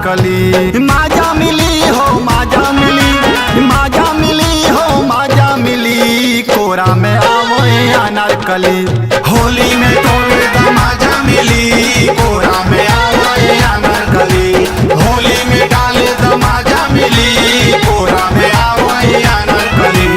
अनारकली। माजा मिली हो माजा मिली, माजा मिली हो माजा मिली, कोरा में आवो अनारकली। होली में तोरे द माजा मिली, कोरा में आवे अनारकली। होली में डाले द माजा मिली, कोरा में आवे अनारकली।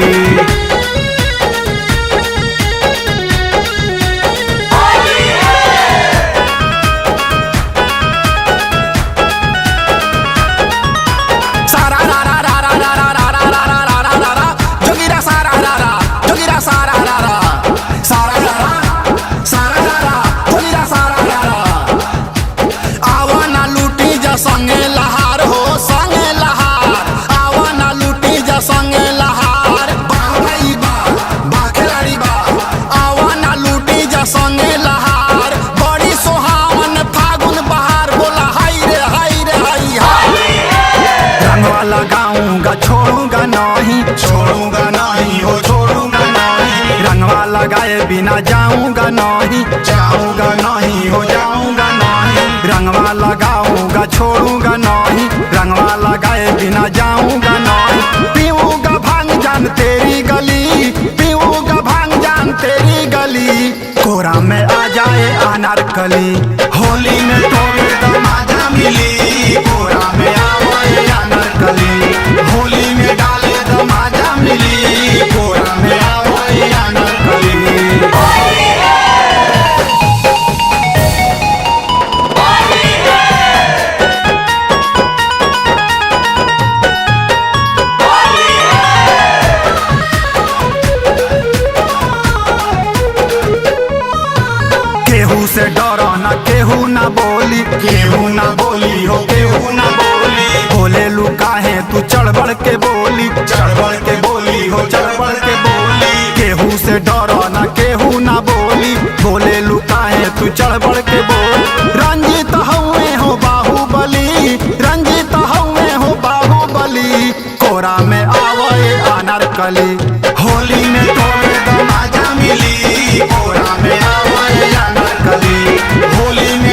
संगे लहार हो संगे लहार, आवा ना लूटी जा संगे लहार। बाई बा बाखलारी बा, आवा ना लूटी जा संगे लहार। बड़ी सोहावन फागुन बहार, बोला हाय रे हाय रे हाय हाय। रंगवा लगाऊंगा छोड़ूंगा नहीं, छोड़ूंगा नहीं हो छोड़ूंगा नहीं। रंगवा लगाए बिना जाऊंगा नहीं, जाऊंगा नहीं हो जाऊंगा नहीं। रंगवा लगाऊंगा छोड़ूंगा नहीं, रंगवा लगाए बिना जाऊंगा नहीं। पीऊंगा भांग जान तेरी गली, पीऊंगा भांग जान तेरी गली, कोरा में आ जाए अनारकली। होली में तोरे द माजा मिली, कोरा में आवे अनारकली। होली में डाले द माजा मिली, कोरा में आवे अनारकली। केहू से डरो ना केहू ना बोली, केहू ना बोली हो केहू ना बोली। बोले लुका है तू चढ़बड़ के बोली, चढ़बड़ के बोली हो चढ़बड़ के बोली। केहू से डरो ना केहू ना बोली, बोले लुका है तू चढ़बड़ के बोल। रंजित हवे हो बाहुबली, रंजित हवे हो बाहुबली, कोरा में आवे अनारकली। होली में तोरे द माजा मिली, कोरा में आवे अनारकली। होली में